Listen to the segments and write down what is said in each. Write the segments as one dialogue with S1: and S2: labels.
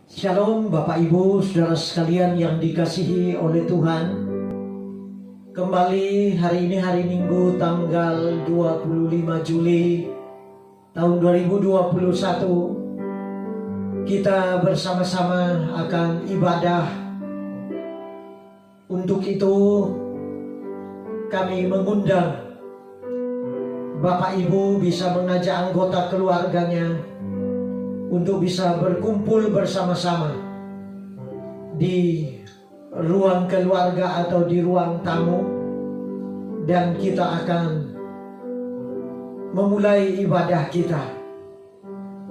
S1: Shalom Bapak Ibu Saudara sekalian yang dikasihi oleh Tuhan. Kembali hari ini hari Minggu tanggal 25 Juli tahun 2021. Kita bersama-sama akan ibadah. Untuk itu kami mengundang Bapak Ibu bisa mengajak anggota keluarganya untuk bisa berkumpul bersama-sama di ruang keluarga atau di ruang tamu, dan kita akan memulai ibadah kita.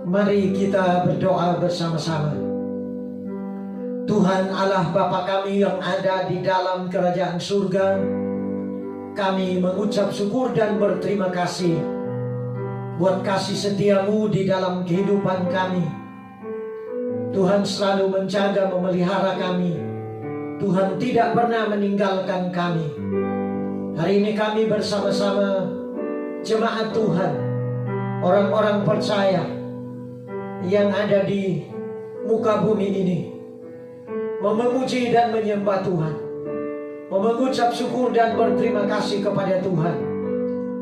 S1: Mari kita berdoa bersama-sama. Tuhan Allah Bapa kami yang ada di dalam kerajaan surga, kami mengucap syukur dan berterima kasih buat kasih setiamu di dalam kehidupan kami. Tuhan selalu menjaga, memelihara kami. Tuhan tidak pernah meninggalkan kami. Hari ini kami bersama-sama jemaat Tuhan, orang-orang percaya yang ada di muka bumi ini, memuji dan menyembah Tuhan, mengucap syukur dan berterima kasih kepada Tuhan,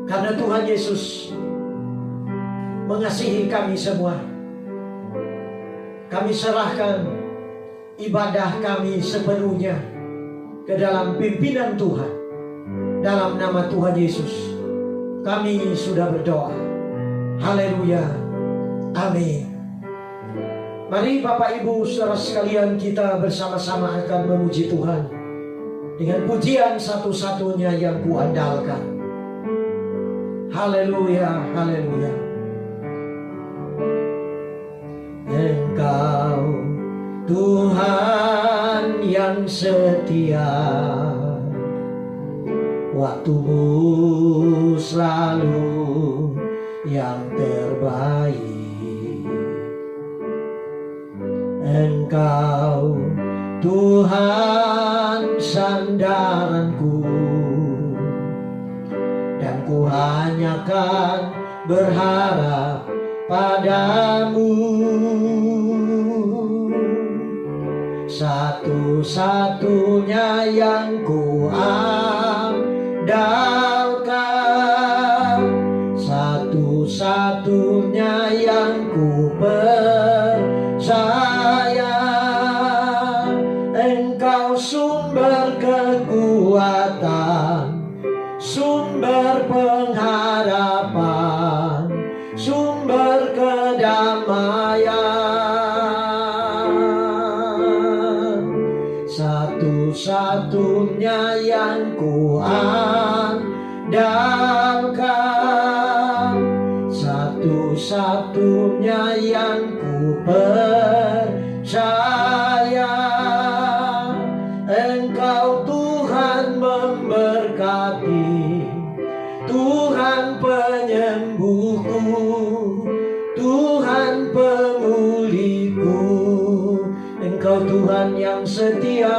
S1: karena Tuhan Yesus mengasihi kami semua. Kami serahkan ibadah kami sepenuhnya ke dalam pimpinan Tuhan. Dalam nama Tuhan Yesus kami sudah berdoa. Haleluya. Amin. Mari Bapak Ibu saudara sekalian, kita bersama-sama akan memuji Tuhan dengan pujian satu-satunya yang kuandalkan. Haleluya, haleluya. Engkau Tuhan yang setia, waktumu selalu yang terbaik. Engkau Tuhan sandaranku, dan ku hanya kan berharap padamu. Satu-satunya yang ku andalkan, satu-satunya yang ku percaya. Engkau sumber kekuatan, sumber pengharapan, sumber kedamaian. Satu-satunya yang ku andalkan, satu-satunya yang ku percaya. Engkau Tuhan memberkati, Tuhan penyembuhku, Tuhan pemulihku. Engkau Tuhan yang setia.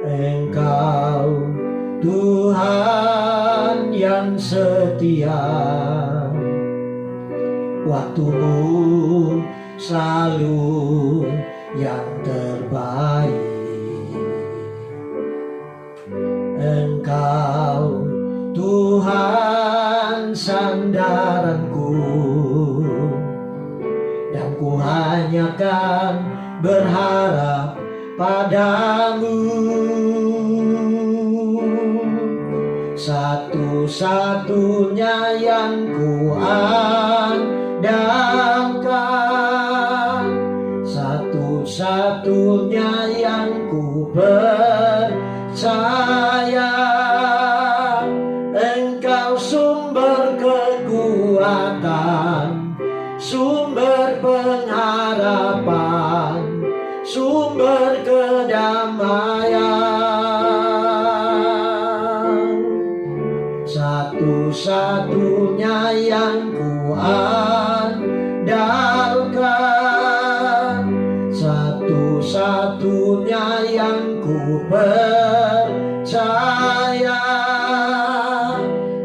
S1: Engkau Tuhan yang setia, waktumu selalu yang terbaik. Engkau Tuhan sandaranku, dan ku hanya kan berharap padamu. Satu-satunya yang ku andalkan, satu-satunya yang ku percaya. Engkau sumber kekuatan, sumber pengharapan, sumber kedamaian. Satu-satunya yang ku andalkan, satu-satunya yang ku percaya.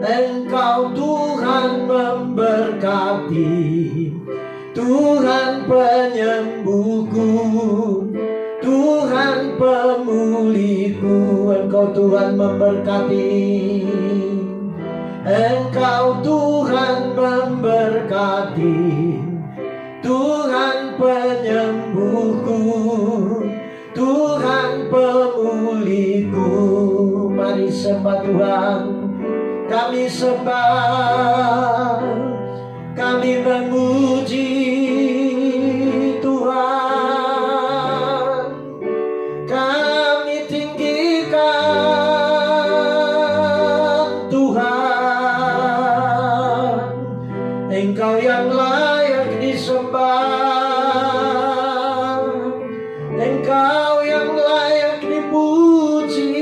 S1: Engkau Tuhan memberkati, Tuhan penyembuhku, Tuhan pemulihku. Engkau Tuhan memberkati, Engkau Tuhan memberkati, Tuhan penyembuhku, Tuhan pemulihku. Mari sembah Tuhan, kami sembah, kami memuji Tuhan, kami tinggikan Tuhan. Engkau yang layak disembah, Engkau yang layak dipuji,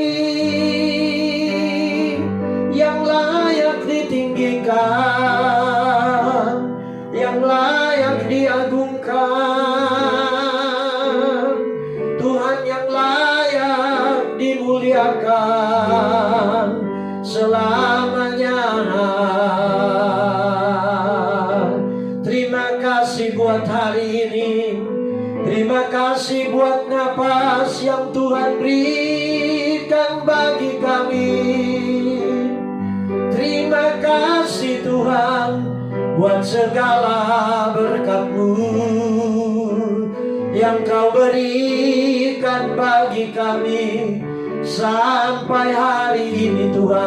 S1: yang layak ditinggikan, yang layak diagungkan. Tuhan yang layak dimuliakan selamanya. Terima kasih buat hari ini, terima kasih buat napas yang Tuhan berikan bagi kami. Terima kasih Tuhan buat segala berkat-Mu yang Kau berikan bagi kami sampai hari ini Tuhan.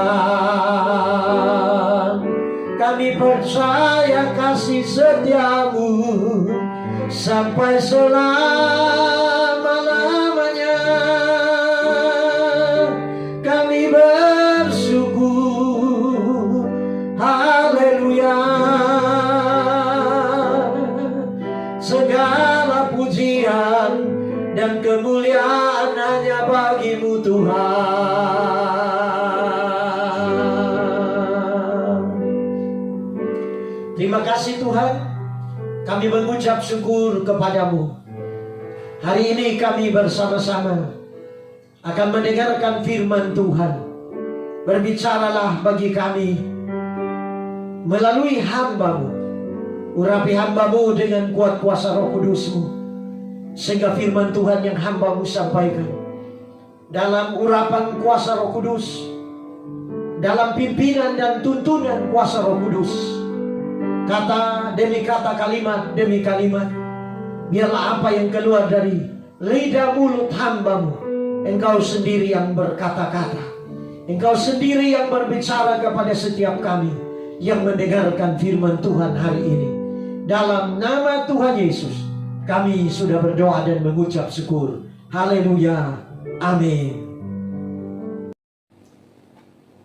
S1: Kami percaya kasih setia-Mu sampai selama-lamanya. Kami bersyukur, haleluya. Segala pujian dan kemuliaan hanya bagi-Mu Tuhan. Terima kasih Tuhan, kami mengucap syukur kepada-Mu. Hari ini kami bersama-sama akan mendengarkan firman Tuhan. Berbicaralah bagi kami melalui hamba-Mu. Urapi hamba-Mu dengan kuat kuasa Roh Kudus-Mu, sehingga firman Tuhan yang hamba-Mu sampaikan dalam urapan kuasa Roh Kudus, dalam pimpinan dan tuntunan kuasa Roh Kudus, kata demi kata, kalimat demi kalimat, biarlah apa yang keluar dari lidah mulut hamba-Mu, Engkau sendiri yang berkata-kata, Engkau sendiri yang berbicara kepada setiap kami yang mendengarkan firman Tuhan hari ini. Dalam nama Tuhan Yesus kami sudah berdoa dan mengucap syukur. Haleluya, amin.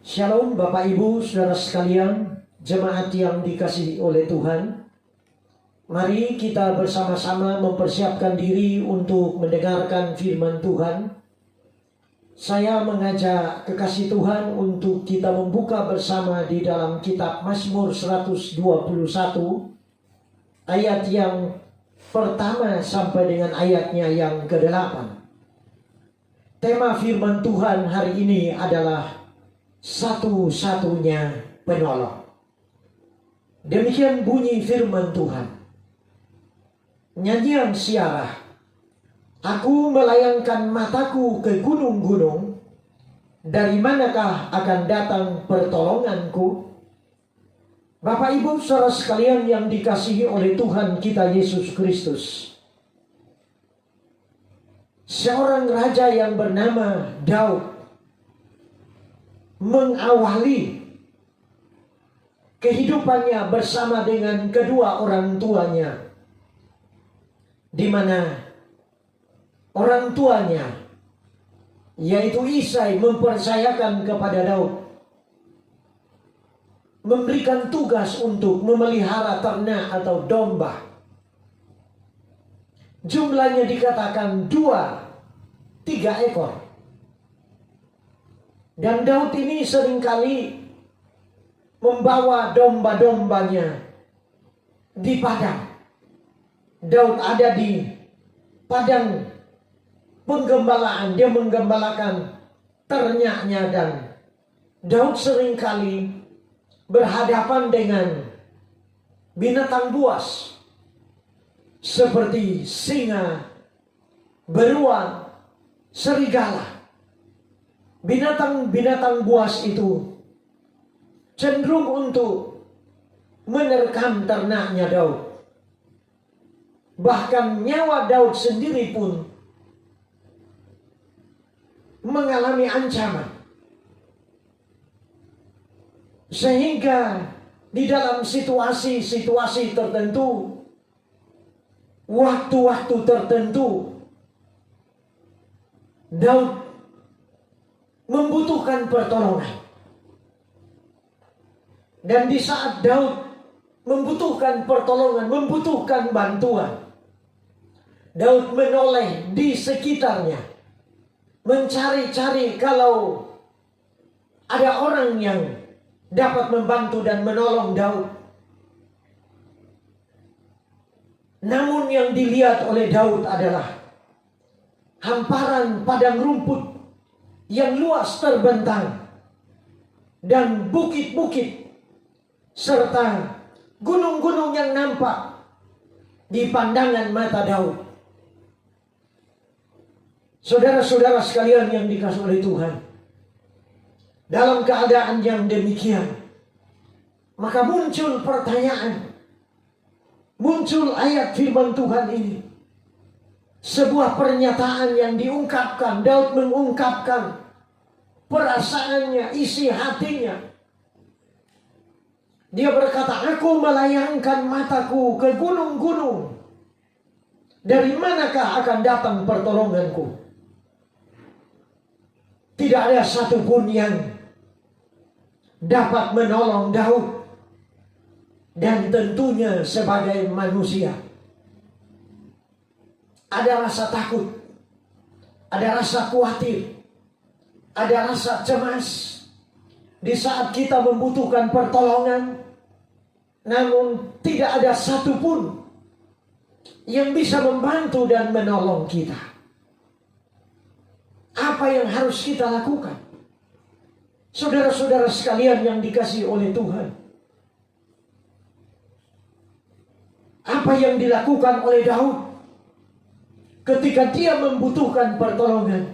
S1: Shalom Bapak Ibu Saudara sekalian, jemaat yang dikasihi oleh Tuhan. Mari kita bersama-sama mempersiapkan diri untuk mendengarkan firman Tuhan. Saya mengajak kekasih Tuhan untuk kita membuka bersama di dalam kitab Mazmur 121 ayat yang pertama sampai dengan ayatnya yang ke-8. Tema firman Tuhan hari ini adalah satu-satunya penolong. Demikian bunyi firman Tuhan. Nyanyian siarah. Aku melayangkan mataku ke gunung-gunung. Dari manakah akan datang pertolonganku? Bapak Ibu saudara sekalian yang dikasihi oleh Tuhan kita Yesus Kristus. Seorang raja yang bernama Daud mengawali kehidupannya bersama dengan kedua orang tuanya, di mana orang tuanya yaitu Isai mempercayakan kepada Daud memberikan tugas untuk memelihara ternak atau domba. Jumlahnya dikatakan 2-3 ekor. Dan Daud ini seringkali membawa domba-dombanya di padang. Daud ada di padang penggembalaan, dia menggembalakan ternaknya, dan Daud seringkali berhadapan dengan binatang buas seperti singa, beruang, serigala. Binatang-binatang buas itu cenderung untuk menerkam ternaknya Daud. Bahkan nyawa Daud sendiri pun mengalami ancaman. Sehingga di dalam situasi-situasi tertentu, waktu-waktu tertentu, Daud membutuhkan pertolongan. Dan di saat Daud membutuhkan pertolongan, membutuhkan bantuan, Daud menoleh di sekitarnya, mencari-cari kalau ada orang yang dapat membantu dan menolong Daud. Namun yang dilihat oleh Daud adalah hamparan padang rumput yang luas terbentang, dan bukit-bukit serta gunung-gunung yang nampak di pandangan mata Daud. Saudara-saudara sekalian yang dikasihi oleh Tuhan, dalam keadaan yang demikian, maka muncul pertanyaan, muncul ayat firman Tuhan ini. Sebuah pernyataan yang diungkapkan, Daud mengungkapkan perasaannya, isi hatinya. Dia berkata, aku melayangkan mataku ke gunung-gunung. Dari manakah akan datang pertolonganku? Tidak ada satupun yang dapat menolong Daud. Dan tentunya sebagai manusia, ada rasa takut, ada rasa khawatir, ada rasa cemas di saat kita membutuhkan pertolongan. Namun tidak ada satupun yang bisa membantu dan menolong kita. Apa yang harus kita lakukan? Saudara-saudara sekalian yang dikasihi oleh Tuhan, apa yang dilakukan oleh Daud ketika dia membutuhkan pertolongan?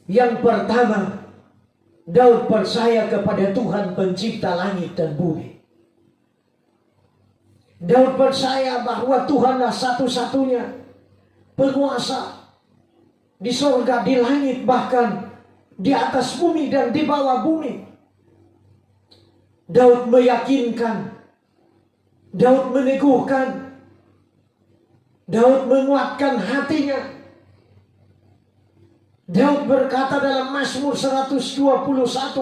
S1: Yang pertama, Daud percaya kepada Tuhan pencipta langit dan bumi. Daud percaya bahwa Tuhanlah satu-satunya penguasa di sorga, di langit, bahkan di atas bumi dan di bawah bumi. Daud meyakinkan, Daud meneguhkan, Daud menguatkan hatinya. Daud berkata dalam Mazmur 121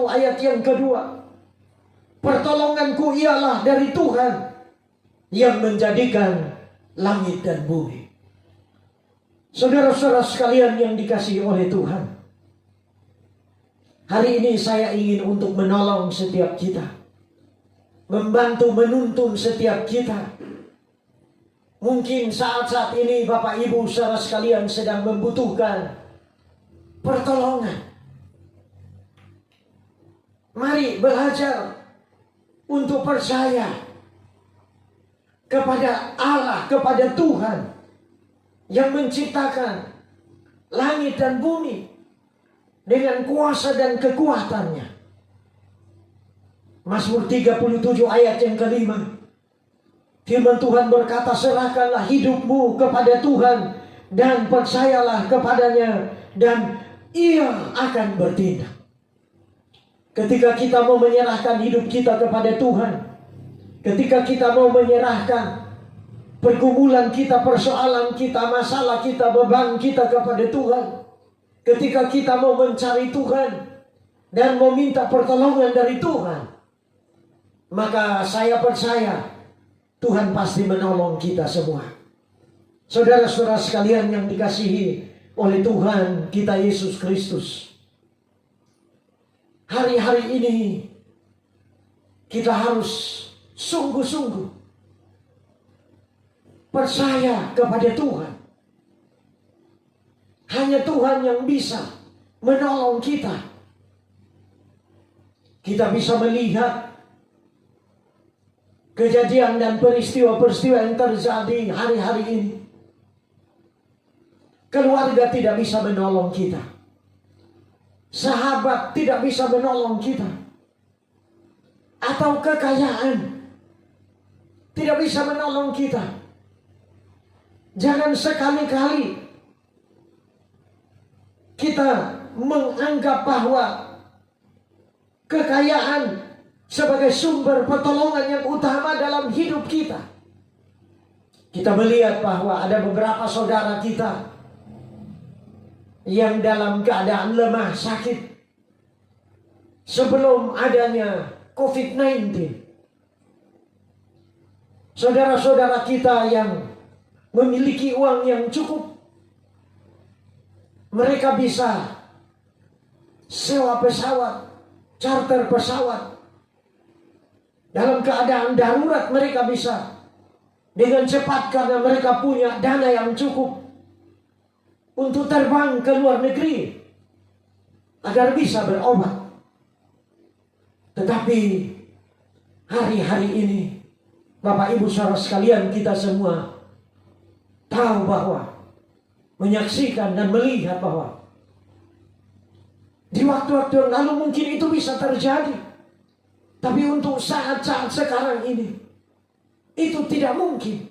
S1: ayat yang kedua, pertolonganku ialah dari Tuhan yang menjadikan langit dan bumi. Saudara-saudara sekalian yang dikasihi oleh Tuhan, hari ini saya ingin untuk menolong setiap kita, membantu menuntun setiap kita. Mungkin saat-saat ini Bapak Ibu saudara sekalian sedang membutuhkan pertolongan. Mari belajar untuk percaya kepada Allah, kepada Tuhan yang menciptakan langit dan bumi dengan kuasa dan kekuatannya. Mazmur 37 ayat yang kelima, firman Tuhan berkata, serahkanlah hidupmu kepada Tuhan dan percayalah kepadanya, dan Ia akan bertindak. Ketika kita mau menyerahkan hidup kita kepada Tuhan, ketika kita mau menyerahkan pergumulan kita, persoalan kita, masalah kita, beban kita kepada Tuhan, ketika kita mau mencari Tuhan dan mau minta pertolongan dari Tuhan, maka saya percaya Tuhan pasti menolong kita semua. Saudara-saudara sekalian yang dikasihi oleh Tuhan kita Yesus Kristus, hari-hari ini kita harus sungguh-sungguh percaya kepada Tuhan. Hanya Tuhan yang bisa menolong kita. Kita bisa melihat kejadian dan peristiwa-peristiwa yang terjadi hari-hari ini. Keluarga tidak bisa menolong kita. Sahabat tidak bisa menolong kita. Atau kekayaan tidak bisa menolong kita. Jangan sekali-kali kita menganggap bahwa kekayaan sebagai sumber pertolongan yang utama dalam hidup kita. Kita melihat bahwa ada beberapa saudara kita yang dalam keadaan lemah sakit sebelum adanya COVID-19. Saudara-saudara kita yang memiliki uang yang cukup, mereka bisa sewa pesawat, charter pesawat. Dalam keadaan darurat mereka bisa dengan cepat karena mereka punya dana yang cukup untuk terbang ke luar negeri agar bisa berobat. Tetapi hari-hari ini Bapak Ibu saudara sekalian, kita semua tahu bahwa, menyaksikan dan melihat bahwa di waktu-waktu yang lalu mungkin itu bisa terjadi. Tapi untuk saat-saat sekarang ini itu tidak mungkin.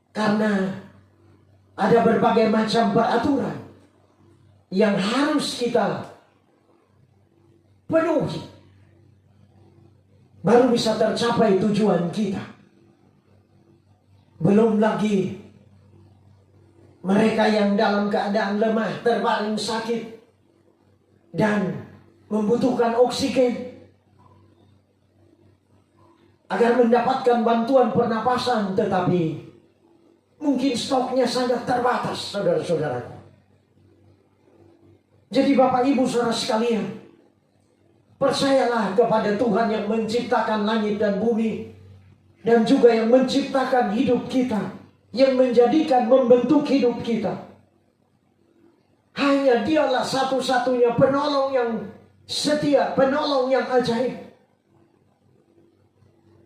S1: Karena ada berbagai macam peraturan yang harus kita penuhi, baru bisa tercapai tujuan kita. Belum lagi mereka yang dalam keadaan lemah, terbaring sakit, dan membutuhkan oksigen agar mendapatkan bantuan pernapasan, tetapi mungkin stoknya sangat terbatas, saudara-saudaraku. Jadi Bapak Ibu saudara sekalian, percayalah kepada Tuhan yang menciptakan langit dan bumi, dan juga yang menciptakan hidup kita, yang menjadikan, membentuk hidup kita. Hanya Dialah satu-satunya penolong yang setia, penolong yang ajaib,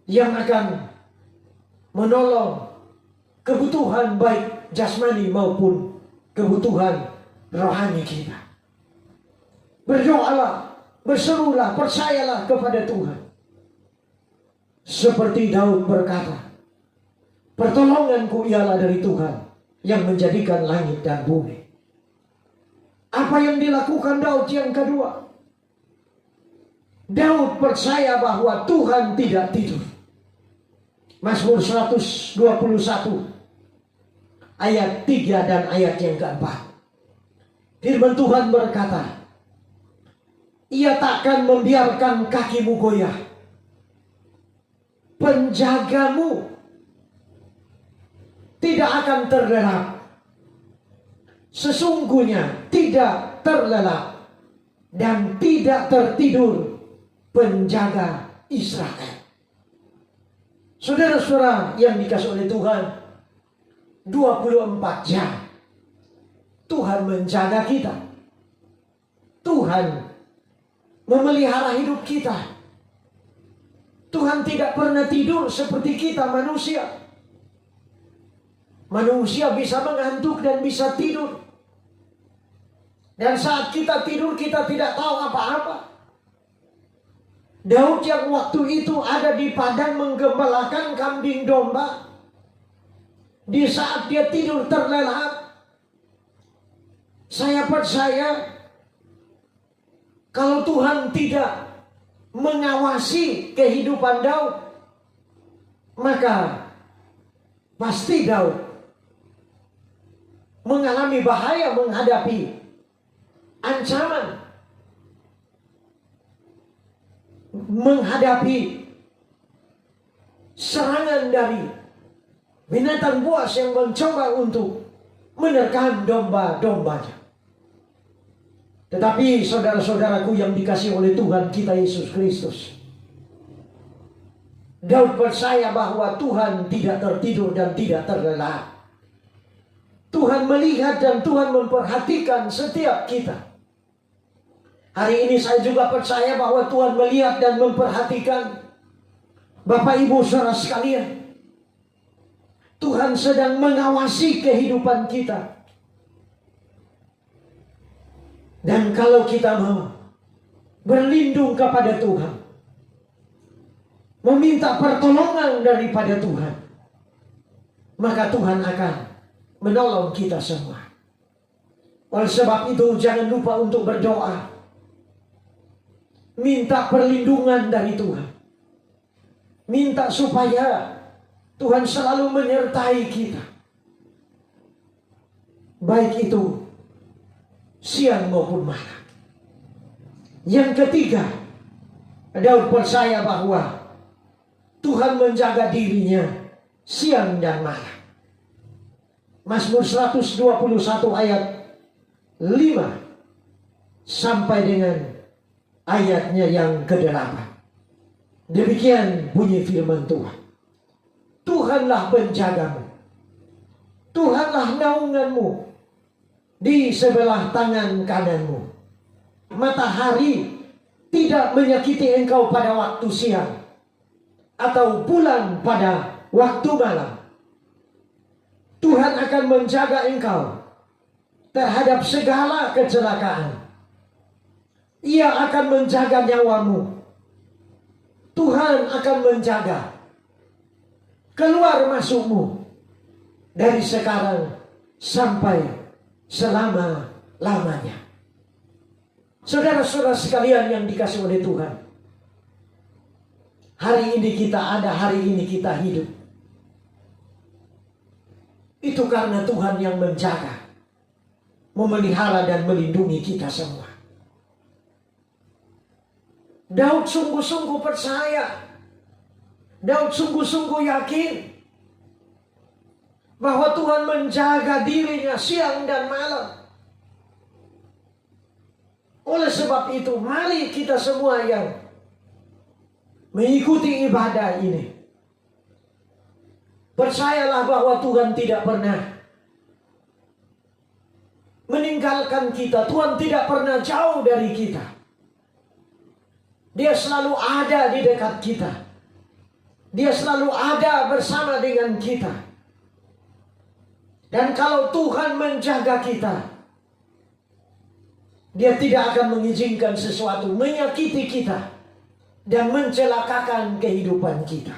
S1: yang akan menolong kebutuhan baik jasmani maupun kebutuhan rohani kita. Berdoalah, berserulah, percayalah kepada Tuhan. Seperti Daud berkata, pertolonganku ialah dari Tuhan yang menjadikan langit dan bumi. Apa yang dilakukan Daud yang kedua? Daud percaya bahwa Tuhan tidak tidur. Mazmur 121 ayat 3 dan ayat yang keempat. Firman Tuhan berkata, Ia takkan membiarkan kakimu goyah, penjagamu tidak akan terlelap. Sesungguhnya tidak terlelap dan tidak tertidur penjaga Israel. Saudara-saudara yang dikasihi oleh Tuhan, 24 jam Tuhan menjaga kita. Tuhan memelihara hidup kita. Tuhan tidak pernah tidur seperti kita manusia. Manusia bisa mengantuk dan bisa tidur. Dan saat kita tidur, kita tidak tahu apa-apa. Daud yang waktu itu ada di padang menggembalakan kambing domba, di saat dia tidur terlelap, saya percaya kalau Tuhan tidak mengawasi kehidupan Daud, maka pasti Daud mengalami bahaya, menghadapi ancaman, menghadapi serangan dari binatang buas yang mencoba untuk menerkam domba-dombanya. Tetapi saudara-saudaraku yang dikasihi oleh Tuhan kita Yesus Kristus, Daud percaya bahwa Tuhan tidak tertidur dan tidak terlelap. Tuhan melihat dan Tuhan memperhatikan setiap kita. Hari ini saya juga percaya bahwa Tuhan melihat dan memperhatikan Bapak Ibu saudara sekalian, Tuhan sedang mengawasi kehidupan kita. Dan kalau kita mau berlindung kepada Tuhan, meminta pertolongan daripada Tuhan, maka Tuhan akan menolong kita semua. Oleh sebab itu jangan lupa untuk berdoa, minta perlindungan dari Tuhan, minta supaya Tuhan selalu menyertai kita, baik itu siang maupun malam. Yang ketiga, Daud percaya bahwa Tuhan menjaga dirinya siang dan malam. Mazmur 121 ayat 5 sampai dengan ayatnya yang ke-8. Demikian bunyi firman Tuhan. Tuhanlah penjagamu, Tuhanlah naunganmu di sebelah tangan kananmu. Matahari tidak menyakiti engkau pada waktu siang, atau bulan pada waktu malam. Tuhan akan menjaga engkau terhadap segala kecelakaan. Ia akan menjaga nyawamu. Tuhan akan menjaga keluar masukmu dari sekarang sampai selama-lamanya. Saudara-saudara sekalian yang dikasihi oleh Tuhan, hari ini kita ada, hari ini kita hidup, itu karena Tuhan yang menjaga, memelihara dan melindungi kita semua. Daud sungguh-sungguh percaya, Daud sungguh-sungguh yakin bahwa Tuhan menjaga dirinya siang dan malam. Oleh sebab itu, mari kita semua yang mengikuti ibadah ini, percayalah bahwa Tuhan tidak pernah meninggalkan kita. Tuhan tidak pernah jauh dari kita. Dia selalu ada di dekat kita. Dia selalu ada bersama dengan kita. Dan kalau Tuhan menjaga kita, Dia tidak akan mengizinkan sesuatu menyakiti kita dan mencelakakan kehidupan kita.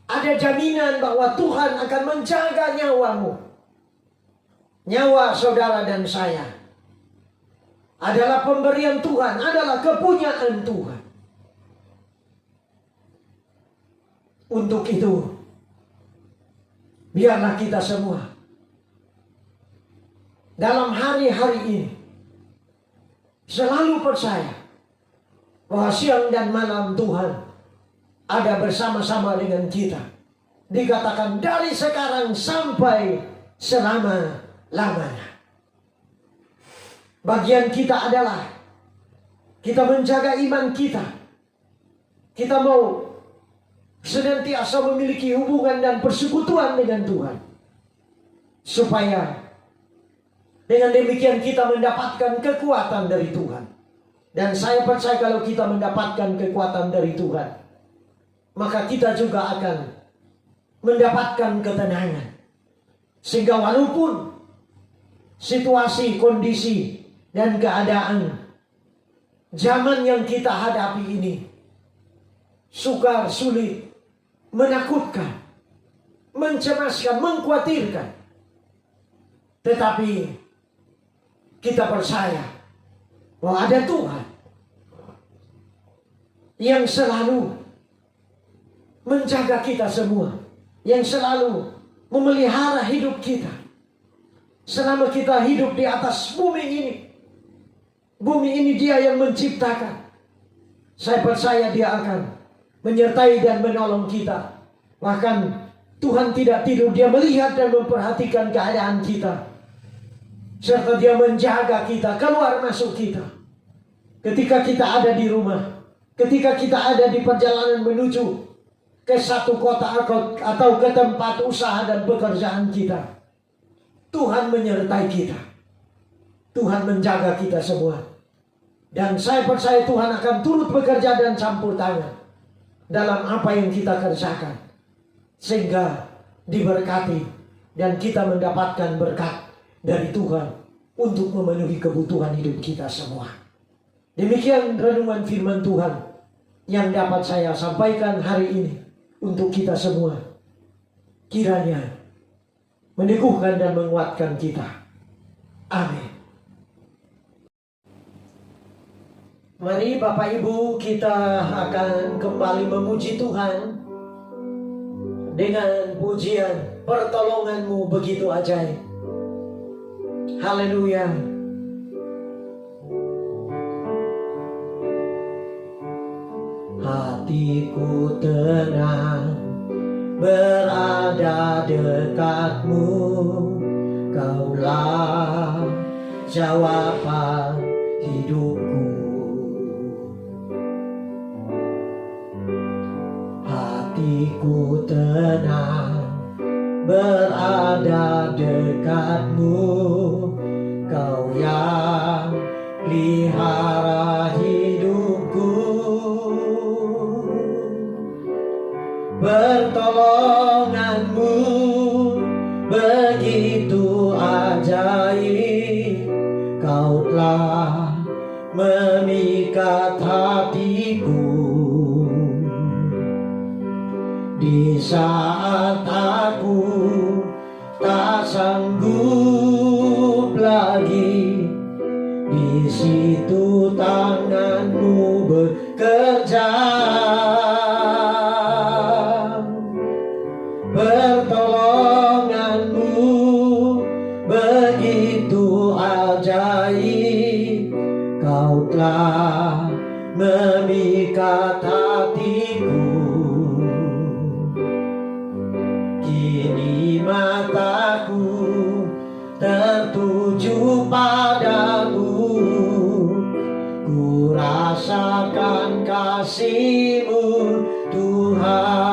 S1: Ada jaminan bahwa Tuhan akan menjaga nyawamu. Nyawa saudara dan saya adalah pemberian Tuhan, adalah kepunyaan Tuhan. Untuk itu, biarlah kita semua dalam hari-hari ini selalu percaya bahwa siang dan malam Tuhan ada bersama-sama dengan kita. Dikatakan dari sekarang sampai selama-lamanya. Bagian kita adalah kita menjaga iman kita. Kita mau senantiasa memiliki hubungan dan persekutuan dengan Tuhan, supaya dengan demikian kita mendapatkan kekuatan dari Tuhan. Dan saya percaya kalau kita mendapatkan kekuatan dari Tuhan, maka kita juga akan mendapatkan ketenangan. Sehingga walaupun situasi, kondisi, dan keadaan zaman yang kita hadapi ini sukar, sulit, menakutkan, mencemaskan, mengkhawatirkan, tetapi kita percaya bahwa ada Tuhan yang selalu menjaga kita semua, yang selalu memelihara hidup kita selama kita hidup di atas bumi ini. Bumi ini Dia yang menciptakan. Saya percaya Dia akan menyertai dan menolong kita. Bahkan Tuhan tidak tidur, Dia melihat dan memperhatikan keadaan kita, serta Dia menjaga kita, keluar masuk kita. Ketika kita ada di rumah, ketika kita ada di perjalanan menuju ke satu kota atau ke tempat usaha dan pekerjaan kita, Tuhan menyertai kita. Tuhan menjaga kita semua. Dan saya percaya Tuhan akan turut bekerja dan campur tangan dalam apa yang kita kerjakan, sehingga diberkati dan kita mendapatkan berkat dari Tuhan untuk memenuhi kebutuhan hidup kita semua. Demikian renungan firman Tuhan yang dapat saya sampaikan hari ini untuk kita semua. Kiranya meneguhkan dan menguatkan kita. Amin. Mari Bapak Ibu, kita akan kembali memuji Tuhan dengan pujian pertolongan-Mu begitu ajaib. Haleluya. Hatiku tenang berada dekat-Mu, Kaulah jawaban hidupku. Hatiku tenang berada dekat-Mu, Kau yang pelihara hidupku. Pertolongan-Mu begitu ajaib, Kau telah memikat hatiku. Di saat aku tak sanggup lagi, di situ tangan-Mu bekerja. Pertolongan-Mu begitu ajaib, Kau telah memikat hatiku. Kini mataku tertuju padamu, ku rasakan kasih-Mu Tuhan.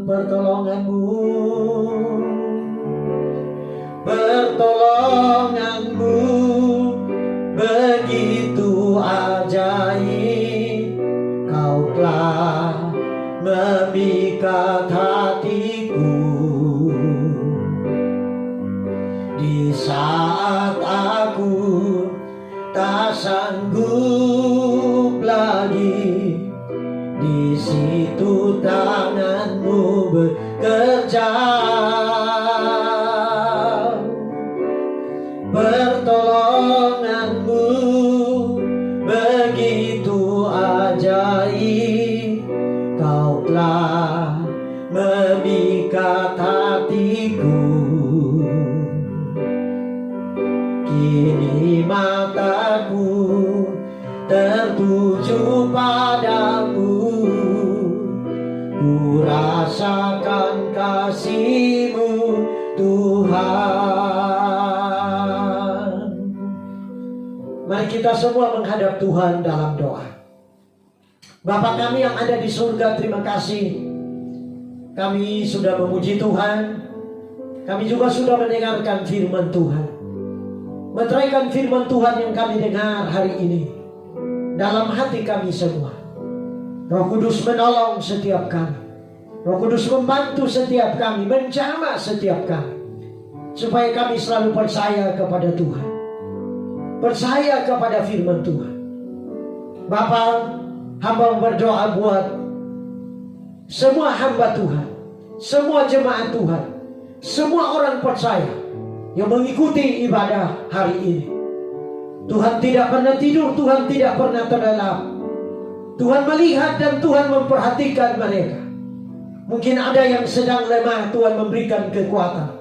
S1: Pertolongan-Mu begitu ajaib, Kau telah memikat hatiku. Di saat aku tak sanggup lagi, di situ tangan-Mu bekerja. Pertolongan-Mu begitu ajaib, Kau telah memikat hatiku. Kini mataku tertuju padamu, ku rasakan kasih-Mu Tuhan. Mari kita semua menghadap Tuhan dalam doa. Bapa kami yang ada di surga, terima kasih. Kami sudah memuji Tuhan. Kami juga sudah mendengarkan firman Tuhan. Meteraikan firman Tuhan yang kami dengar hari ini dalam hati kami semua. Roh Kudus menolong setiap kami. Roh Kudus membantu setiap kami, menjamah setiap kami, supaya kami selalu percaya kepada Tuhan, percaya kepada firman Tuhan. Bapa, hamba berdoa buat semua hamba Tuhan, semua jemaat Tuhan, semua orang percaya yang mengikuti ibadah hari ini. Tuhan tidak pernah tidur, Tuhan tidak pernah terlelap. Tuhan melihat dan Tuhan memperhatikan mereka. Mungkin ada yang sedang lemah, Tuhan memberikan kekuatan.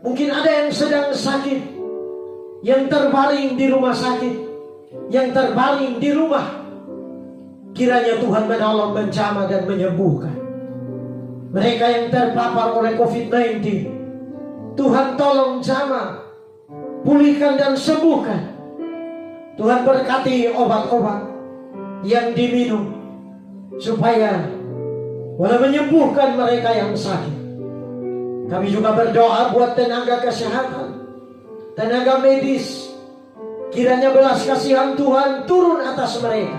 S1: Mungkin ada yang sedang sakit, yang terbaring di rumah sakit, yang terbaring di rumah. Kiranya Tuhan menolong, menjamah dan menyembuhkan. Mereka yang terpapar oleh COVID-19, Tuhan tolong jamah, pulihkan dan sembuhkan. Tuhan berkati obat-obat yang diminum, supaya boleh menyembuhkan mereka yang sakit. Kami juga berdoa buat tenaga kesehatan, tenaga medis. Kiranya belas kasihan Tuhan turun atas mereka.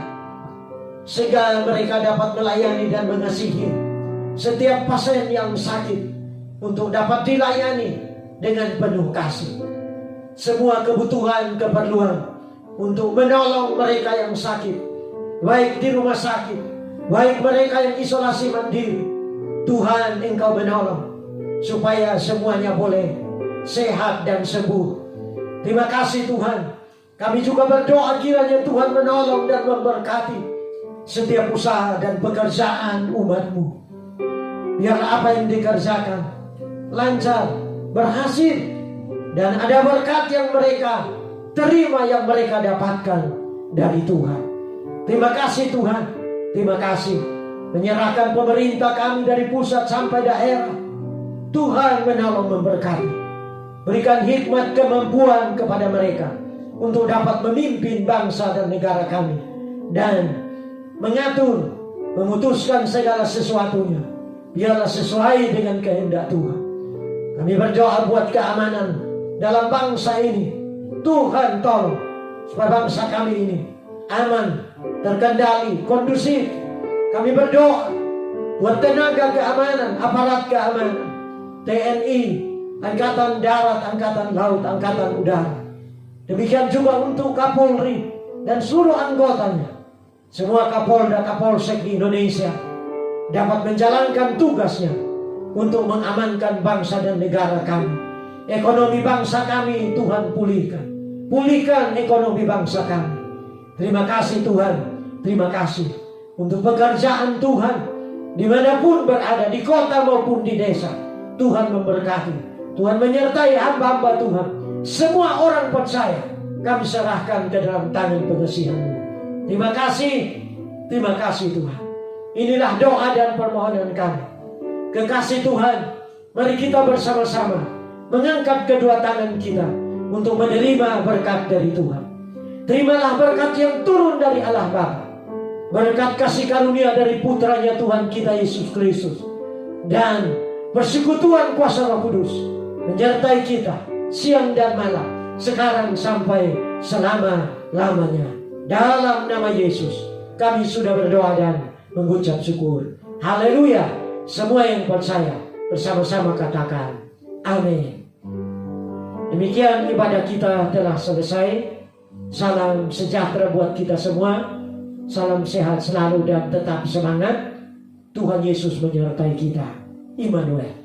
S1: sehingga mereka dapat melayani dan mengasihi setiap pasien yang sakit untuk dapat dilayani dengan penuh kasih. Semua kebutuhan, keperluan untuk menolong mereka yang sakit, baik di rumah sakit, baik mereka yang isolasi mandiri, Tuhan Engkau menolong supaya semuanya boleh sehat dan sembuh. Terima kasih Tuhan. Kami juga berdoa kiranya Tuhan menolong dan memberkati setiap usaha dan pekerjaan umat-Mu. Biar apa yang dikerjakan lancar, berhasil, dan ada berkat yang mereka terima, yang mereka dapatkan dari Tuhan. Terima kasih Tuhan. Terima kasih. Menyerahkan pemerintah kami dari pusat sampai daerah. Tuhan menolong memberkati. Berikan hikmat kemampuan kepada mereka untuk dapat memimpin bangsa dan negara kami, dan mengatur, memutuskan segala sesuatunya biarlah sesuai dengan kehendak Tuhan. Kami berdoa buat keamanan dalam bangsa ini. Tuhan tolong supaya bangsa kami ini aman, terkendali, kondusif. Kami berdoa buat tenaga keamanan, aparat keamanan, TNI, Angkatan Darat, Angkatan Laut, Angkatan Udara. Demikian juga untuk Kapolri dan seluruh anggotanya. Semua Kapolda, Kapolsek di Indonesia dapat menjalankan tugasnya untuk mengamankan bangsa dan negara kami. Ekonomi bangsa kami Tuhan pulihkan. Pulihkan ekonomi bangsa kami. Terima kasih Tuhan. Terima kasih untuk pekerjaan Tuhan dimanapun berada, di kota maupun di desa. Tuhan memberkati. Tuhan menyertai hamba-hamba Tuhan. Semua orang percaya kami serahkan ke dalam tangan pengasihan-Mu. Terima kasih. Terima kasih Tuhan. Inilah doa dan permohonan kami. Kekasih Tuhan, mari kita bersama-sama mengangkat kedua tangan kita untuk menerima berkat dari Tuhan. Terimalah berkat yang turun dari Allah Bapa, berkat kasih karunia dari putranya Tuhan kita Yesus Kristus, dan persekutuan kuasa Roh Kudus menyertai kita siang dan malam, sekarang sampai selama-lamanya. Dalam nama Yesus kami sudah berdoa dan mengucap syukur. Haleluya. Semua yang percaya bersama-sama katakan amin. Demikian ibadah kita telah selesai. Salam sejahtera buat kita semua. Salam sehat selalu dan tetap semangat. Tuhan Yesus menyertai kita. Immanuel.